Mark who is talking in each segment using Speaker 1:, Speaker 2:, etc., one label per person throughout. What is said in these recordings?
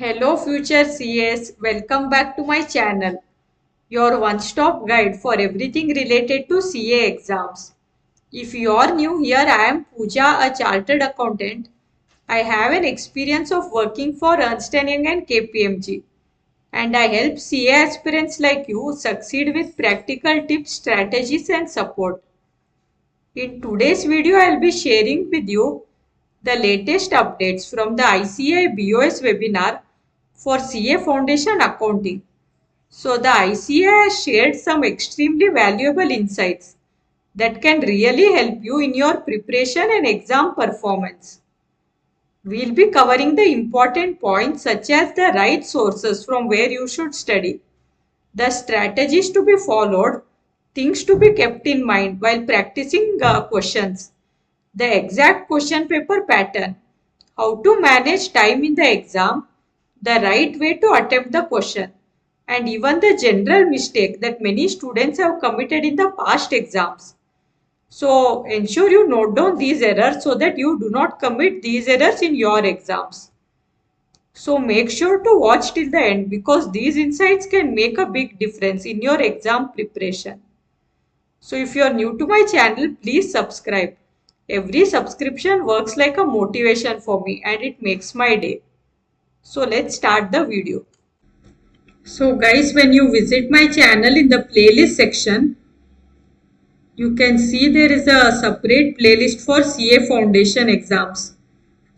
Speaker 1: Hello future CS, welcome back to my channel, your one-stop guide for everything related to CA exams. If you are new here, I am Pooja, a chartered accountant. I have an experience of working for Ernst & Young and KPMG, and I help CA aspirants like you succeed with practical tips, strategies and support. In today's video, I will be sharing with you the latest updates from the ICAI BOS webinar for CA Foundation Accounting. So the ICAI has shared some extremely valuable insights that can really help you in your preparation and exam performance. We'll be covering the important points such as the right sources from where you should study, the strategies to be followed, things to be kept in mind while practicing questions, the exact question paper pattern, how to manage time in the exam, the right way to attempt the question, and even the general mistake that many students have committed in the past exams. So ensure you note down these errors so that you do not commit these errors in your exams. So make sure to watch till the end because these insights can make a big difference in your exam preparation. So if you are new to my channel, please subscribe. Every subscription works like a motivation for me and it makes my day. So let's start the video. So guys, when you visit my channel in the playlist section, you can see there is a separate playlist for CA Foundation exams.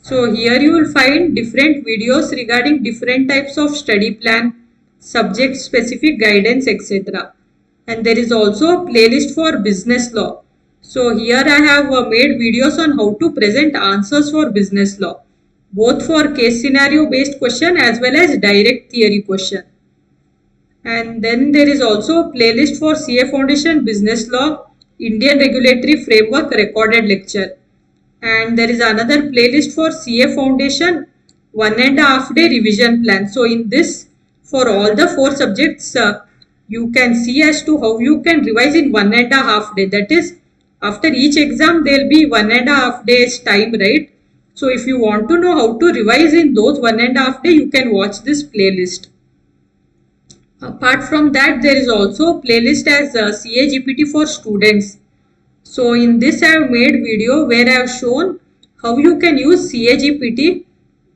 Speaker 1: So here you will find different videos regarding different types of study plan, subject specific guidance, etc. And there is also a playlist for business law. So here I have made videos on how to present answers for business law, both for case scenario based question as well as direct theory question. And then there is also a playlist for CA Foundation Business Law, Indian Regulatory Framework recorded lecture. And there is another playlist for CA Foundation 1.5 day revision plan. So in this, for all the 4 subjects, you can see as to how you can revise in 1.5 day. That is, after each exam, there will be 1.5 days time, right? So if you want to know how to revise in those 1.5 day, you can watch this playlist. Apart from that, there is also a playlist as CA GPT for students. So in this I have made video where I have shown how you can use CA GPT,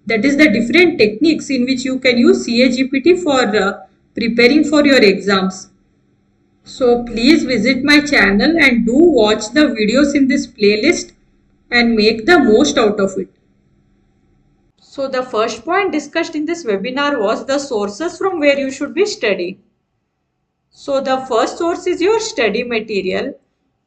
Speaker 1: that is the different techniques in which you can use CA GPT for preparing for your exams. So please visit my channel and do watch the videos in this playlist and make the most out of it. So the first point discussed in this webinar was the sources from where you should be studying. So the first source is your study material,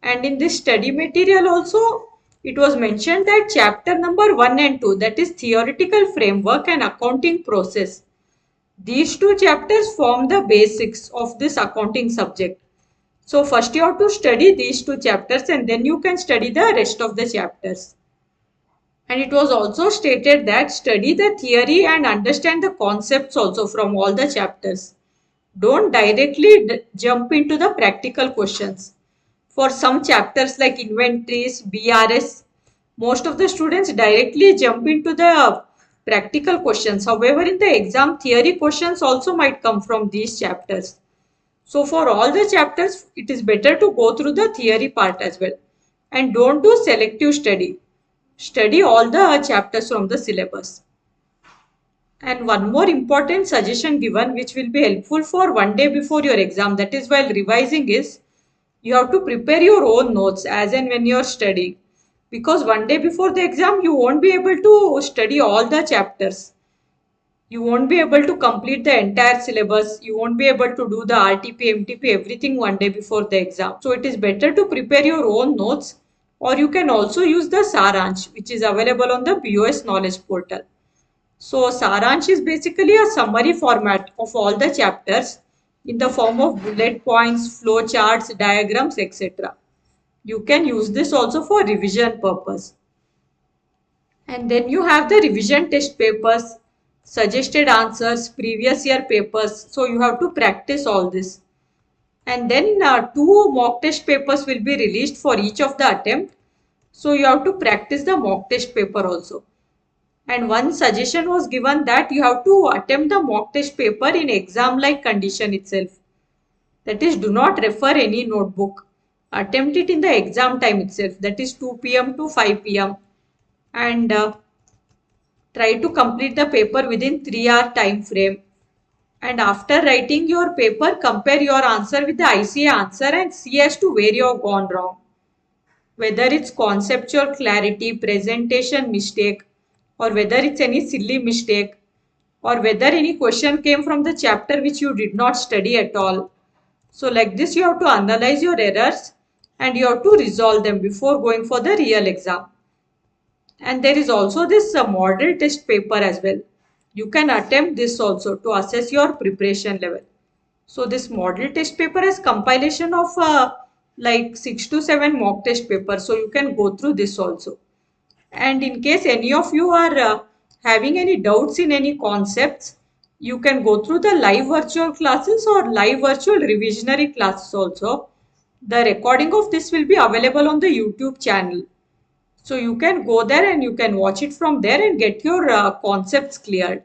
Speaker 1: and in this study material also it was mentioned that chapter number 1 and 2, that is theoretical framework and accounting process. These two chapters form the basics of this accounting subject. So first you have to study these two chapters and then you can study the rest of the chapters. And it was also stated that study the theory and understand the concepts also from all the chapters. Don't directly jump into the practical questions. For some chapters like inventories, BRS, most of the students directly jump into the practical questions. However, in the exam, theory questions also might come from these chapters. So for all the chapters, it is better to go through the theory part as well. And don't do selective study. Study all the chapters from the syllabus. And one more important suggestion given which will be helpful for one day before your exam, that is while revising, is you have to prepare your own notes as and when you are studying. Because one day before the exam, you won't be able to study all the chapters. You won't be able to complete the entire syllabus. You won't be able to do the RTP, MTP, everything one day before the exam. So it is better to prepare your own notes, or you can also use the Saransh, which is available on the BOS knowledge portal. So Saransh is basically a summary format of all the chapters in the form of bullet points, flow charts, diagrams, etc. You can use this also for revision purpose. And then you have the revision test papers, suggested answers, previous year papers. So you have to practice all this. And then 2 mock test papers will be released for each of the attempt. So you have to practice the mock test paper also. And one suggestion was given that you have to attempt the mock test paper in exam like condition itself. That is, do not refer any notebook. Attempt it in the exam time itself, that is 2 p.m. to 5 p.m. and try to complete the paper within 3 hour time frame. And after writing your paper, compare your answer with the ICA answer and see as to where you have gone wrong. Whether it's conceptual clarity, presentation mistake, or whether it's any silly mistake, or whether any question came from the chapter which you did not study at all. So like this, you have to analyze your errors and you have to resolve them before going for the real exam. And there is also this model test paper as well. You can attempt this also to assess your preparation level. So this model test paper is compilation of like 6 to 7 mock test papers. So you can go through this also. And in case any of you are having any doubts in any concepts, you can go through the live virtual classes or live virtual revisionary classes also. The recording of this will be available on the YouTube channel. So you can go there and you can watch it from there and get your concepts cleared.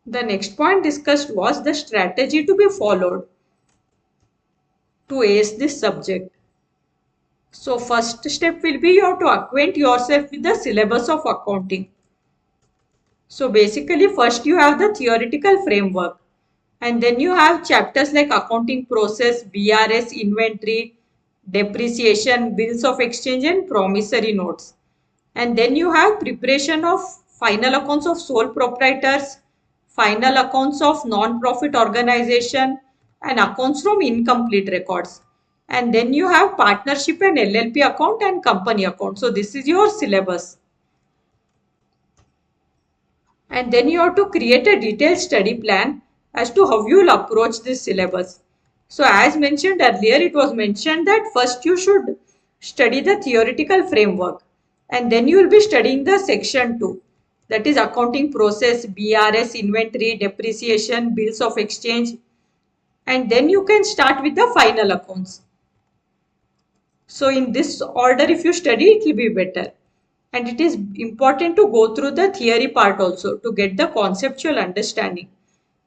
Speaker 1: The next point discussed was the strategy to be followed to ace this subject. So first step will be you have to acquaint yourself with the syllabus of accounting. So basically first you have the theoretical framework and then you have chapters like accounting process, BRS, inventory, depreciation, bills of exchange and promissory notes. And then you have preparation of final accounts of sole proprietors, final accounts of non-profit organization and accounts from incomplete records. And then you have partnership and LLP account and company account. So this is your syllabus. And then you have to create a detailed study plan as to how you will approach this syllabus. So as mentioned earlier, it was mentioned that first you should study the theoretical framework and then you will be studying the section 2, that is accounting process, BRS, inventory, depreciation, bills of exchange, and then you can start with the final accounts. So in this order if you study, it will be better. And it is important to go through the theory part also to get the conceptual understanding.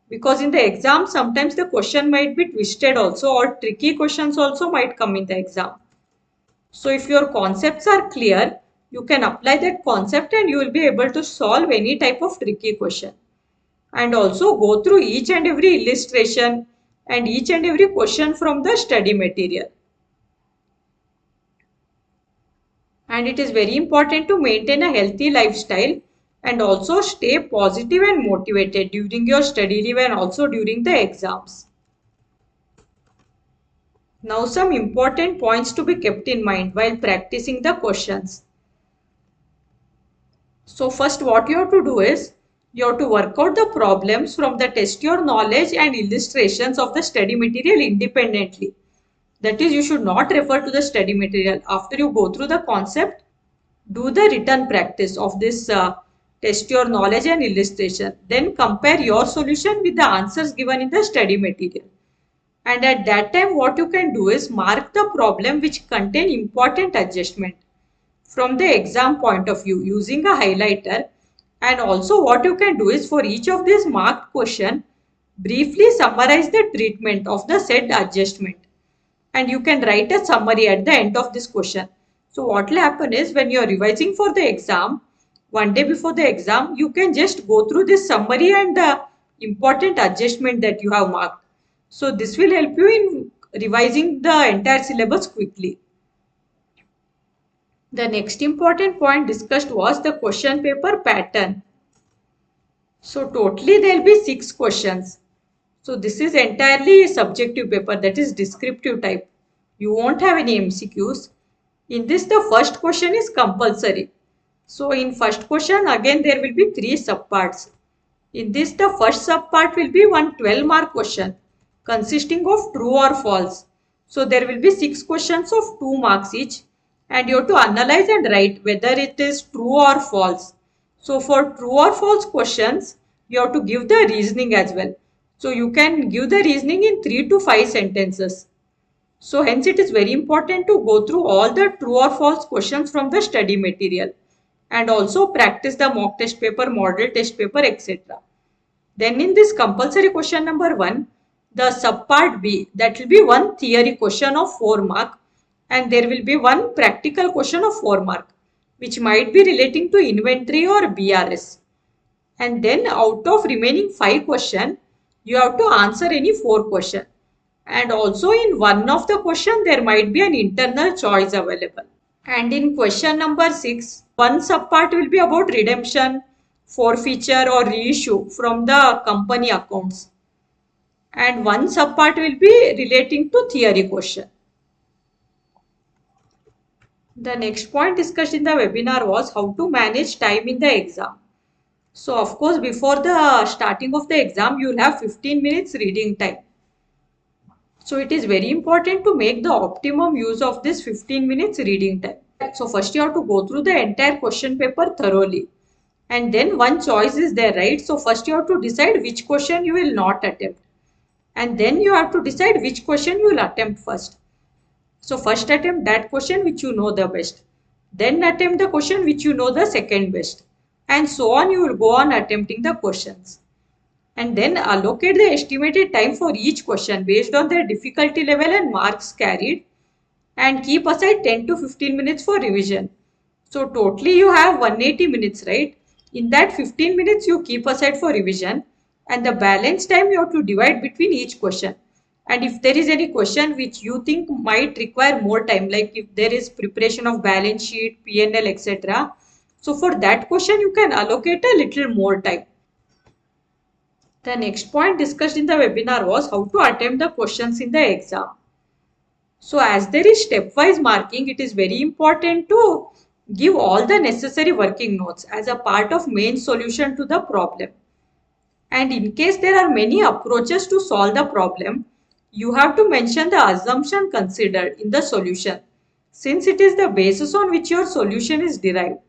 Speaker 1: Because in the exam, sometimes the question might be twisted also or tricky questions also might come in the exam. So if your concepts are clear, you can apply that concept and you will be able to solve any type of tricky question. And also go through each and every illustration and each and every question from the study material. And it is very important to maintain a healthy lifestyle and also stay positive and motivated during your study leave and also during the exams. Now some important points to be kept in mind while practicing the questions. So first what you have to do is you have to work out the problems from the test your knowledge and illustrations of the study material independently. That is, you should not refer to the study material. After you go through the concept, do the written practice of this test your knowledge and illustration. Then compare your solution with the answers given in the study material. And at that time what you can do is mark the problem which contain important adjustment from the exam point of view using a highlighter. And also what you can do is for each of these marked question, briefly summarize the treatment of the said adjustment. And you can write a summary at the end of this question. So what will happen is when you are revising for the exam, one day before the exam, you can just go through this summary and the important adjustment that you have marked. So this will help you in revising the entire syllabus quickly. The next important point discussed was the question paper pattern. So totally there will be 6 questions. So this is entirely subjective paper, that is descriptive type. You won't have any MCQs. In this the first question is compulsory. So in first question again there will be 3 subparts. In this the first subpart will be one 12-mark question consisting of true or false. So there will be 6 questions of 2 marks each and you have to analyze and write whether it is true or false. So for true or false questions, you have to give the reasoning as well. So you can give the reasoning in 3 to 5 sentences. So hence it is very important to go through all the true or false questions from the study material and also practice the mock test paper, model test paper, etc. Then in this compulsory question number 1, the subpart B, that will be one theory question of 4 mark, and there will be one practical question of 4 mark, which might be relating to inventory or BRS. And then out of remaining 5 question, you have to answer any 4 question. And also in one of the question, there might be an internal choice available. And in question number 6, one subpart will be about redemption, forfeiture or reissue from the company accounts. And one subpart will be relating to theory question. The next point discussed in the webinar was how to manage time in the exam. So of course, before the starting of the exam, you will have 15 minutes reading time. So it is very important to make the optimum use of this 15 minutes reading time. So first you have to go through the entire question paper thoroughly. And then one choice is there, right? So first you have to decide which question you will not attempt. And then you have to decide which question you will attempt first. So first attempt that question which you know the best. Then attempt the question which you know the second best. And so on, you will go on attempting the questions. And then allocate the estimated time for each question based on their difficulty level and marks carried. And keep aside 10 to 15 minutes for revision. So totally you have 180 minutes, right? In that 15 minutes you keep aside for revision, and the balance time you have to divide between each question. And if there is any question which you think might require more time, like if there is preparation of balance sheet, P&L, etc. So for that question you can allocate a little more time. The next point discussed in the webinar was how to attempt the questions in the exam. So as there is stepwise marking, it is very important to give all the necessary working notes as a part of main solution to the problem. And in case there are many approaches to solve the problem, you have to mention the assumption considered in the solution, since it is the basis on which your solution is derived.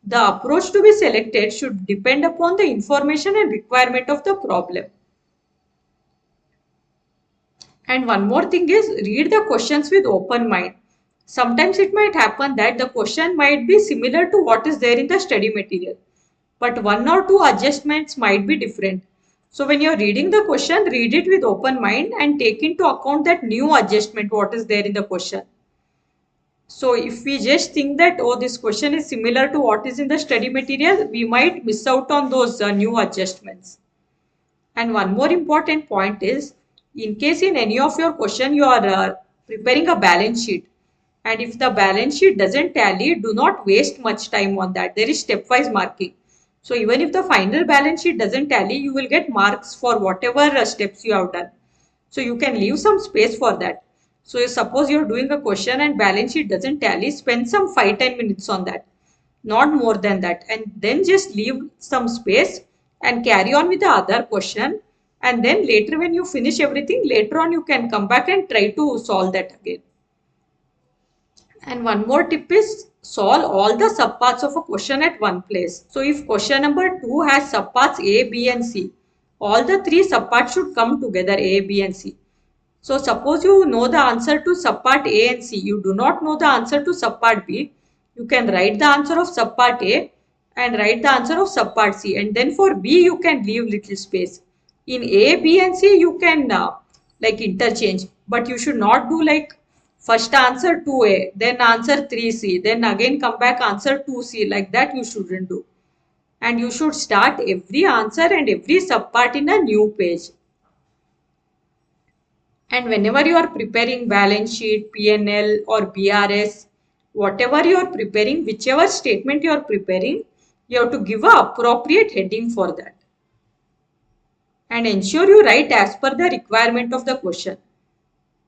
Speaker 1: The approach to be selected should depend upon the information and requirement of the problem. And one more thing is, read the questions with open mind. Sometimes it might happen that the question might be similar to what is there in the study material, but one or two adjustments might be different. So when you're reading the question, read it with open mind and take into account that new adjustment what is there in the question. So if we just think that, oh, this question is similar to what is in the study material, we might miss out on those new adjustments. And one more important point is, in case in any of your question you are preparing a balance sheet, and if the balance sheet doesn't tally, do not waste much time on that. There is stepwise marking. So even if the final balance sheet doesn't tally, you will get marks for whatever steps you have done. So you can leave some space for that. So suppose you're doing a question and balance sheet doesn't tally, spend some 5-10 minutes on that, not more than that, and then just leave some space and carry on with the other question. And then later when you finish everything, later on you can come back and try to solve that again. And one more tip is, solve all the subparts of a question at one place. So if question number 2 has subparts A, B and C, all the 3 subparts should come together, A, B and C. So suppose you know the answer to subpart A and C, you do not know the answer to subpart B, you can write the answer of subpart A and write the answer of subpart C, and then for B you can leave little space. In A, B and C you can like interchange, but you should not do like first answer 2A, then answer 3C, then again come back answer 2C, like that you shouldn't do. And you should start every answer and every subpart in a new page. And whenever you are preparing balance sheet, P&L or BRS, whatever you are preparing, whichever statement you are preparing, you have to give an appropriate heading for that. And ensure you write as per the requirement of the question.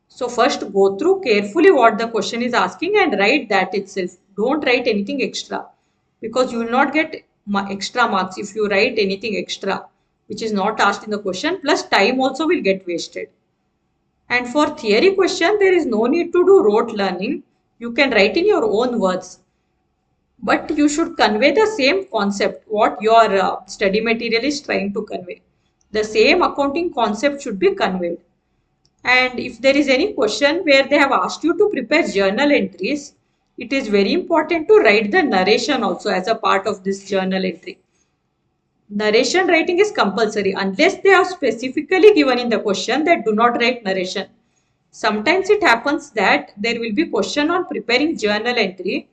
Speaker 1: So first go through carefully what the question is asking and write that itself. Don't write anything extra, because you will not get extra marks if you write anything extra which is not asked in the question, plus time also will get wasted. And for theory question, there is no need to do rote learning. You can write in your own words. But you should convey the same concept what your study material is trying to convey. The same accounting concept should be conveyed. And if there is any question where they have asked you to prepare journal entries, it is very important to write the narration also as a part of this journal entry. Narration writing is compulsory unless they are specifically given in the question that do not write narration. Sometimes it happens that there will be question on preparing journal entry,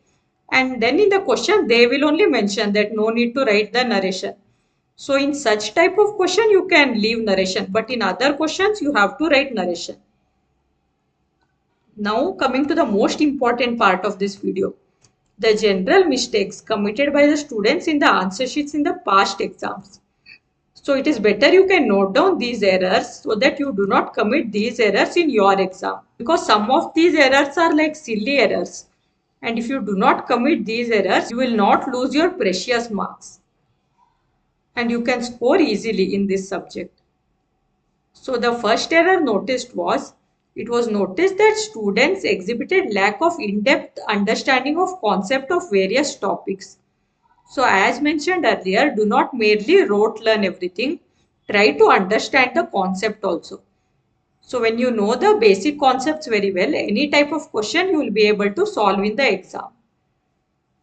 Speaker 1: and then in the question they will only mention that no need to write the narration. So in such type of question you can leave narration, but in other questions you have to write narration. Now coming to the most important part of this video, the general mistakes committed by the students in the answer sheets in the past exams. So it is better you can note down these errors so that you do not commit these errors in your exam. Because some of these errors are like silly errors. And if you do not commit these errors, you will not lose your precious marks. And you can score easily in this subject. So the first error noticed was, it was noticed that students exhibited lack of in-depth understanding of concept of various topics. So as mentioned earlier, do not merely rote learn everything. Try to understand the concept also. So when you know the basic concepts very well, any type of question you will be able to solve in the exam.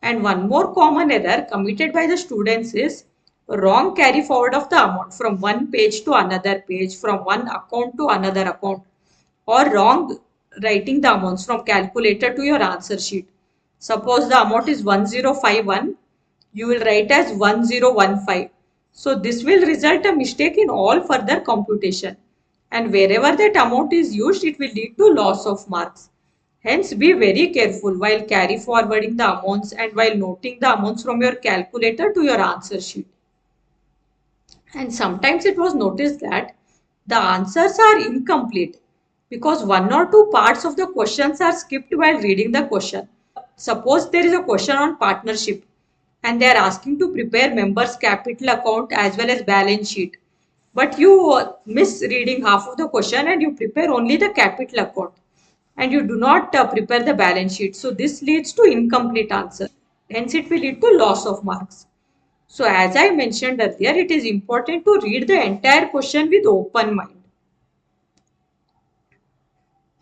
Speaker 1: And one more common error committed by the students is wrong carry forward of the amount from one page to another page, from one account to another account, or wrong writing the amounts from calculator to your answer sheet. Suppose the amount is 1051, you will write as 1015. So this will result a mistake in all further computation. And wherever that amount is used, it will lead to loss of marks. Hence, be very careful while carry forwarding the amounts and while noting the amounts from your calculator to your answer sheet. And sometimes it was noticed that the answers are incomplete because one or two parts of the questions are skipped while reading the question. Suppose there is a question on partnership and they are asking to prepare members' capital account as well as balance sheet. But you miss reading half of the question and you prepare only the capital account and you do not prepare the balance sheet. So this leads to incomplete answer. Hence it will lead to loss of marks. So as I mentioned earlier, it is important to read the entire question with open mind.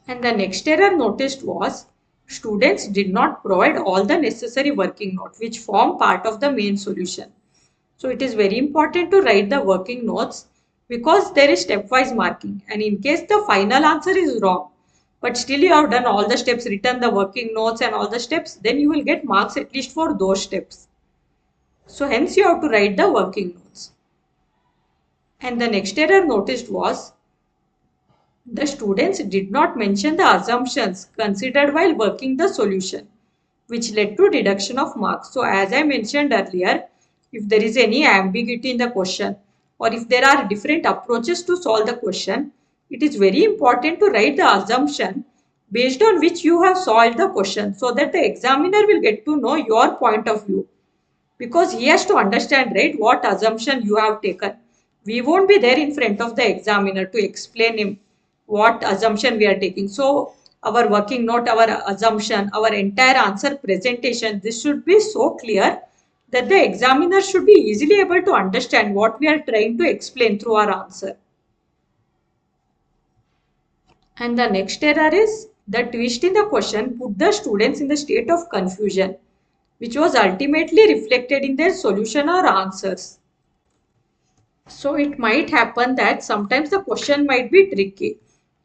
Speaker 1: And the next error noticed was students did not provide all the necessary working notes which form part of the main solution. So it is very important to write the working notes because there is stepwise marking, and in case the final answer is wrong but still you have done all the steps, written the working notes and all the steps, then you will get marks at least for those steps. So hence you have to write the working notes. And the next error noticed was the students did not mention the assumptions considered while working the solution, which led to deduction of marks. So as I mentioned earlier, if there is any ambiguity in the question or if there are different approaches to solve the question, it is very important to write the assumption based on which you have solved the question so that the examiner will get to know your point of view. Because he has to understand, right, what assumption you have taken. We won't be there in front of the examiner to explain him what assumption we are taking. So our working note, our assumption, our entire answer presentation, this should be so clear that the examiner should be easily able to understand what we are trying to explain through our answer. And the next error is the twist in the question put the students in the state of confusion, which was ultimately reflected in their solution or answers. So it might happen that sometimes the question might be tricky.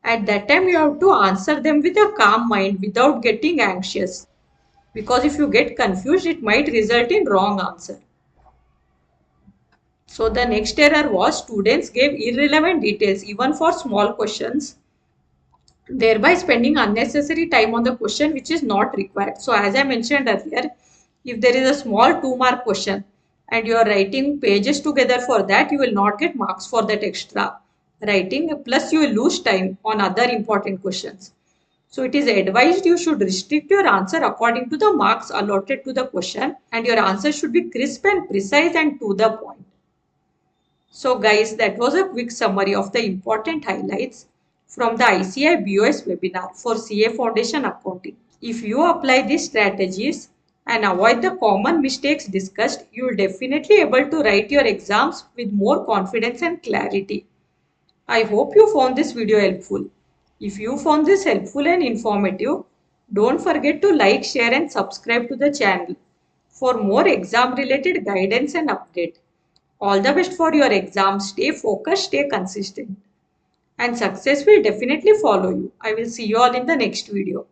Speaker 1: At that time, you have to answer them with a calm mind without getting anxious. Because if you get confused, it might result in wrong answer. So the next error was students gave irrelevant details even for small questions, thereby spending unnecessary time on the question which is not required. So as I mentioned earlier, if there is a small 2-mark question and you are writing pages together for that, you will not get marks for that extra writing, plus you will lose time on other important questions. So it is advised you should restrict your answer according to the marks allotted to the question, and your answer should be crisp and precise and to the point. So guys, that was a quick summary of the important highlights from the ICI BOS webinar for CA Foundation Accounting. If you apply these strategies and avoid the common mistakes discussed, you will definitely able to write your exams with more confidence and clarity. I hope you found this video helpful. If you found this helpful and informative, Don't forget to like, share and subscribe to the channel for more exam related guidance and update. All the best for your exam. Stay focused, stay consistent, and success will definitely follow you. I will see you all in the next video.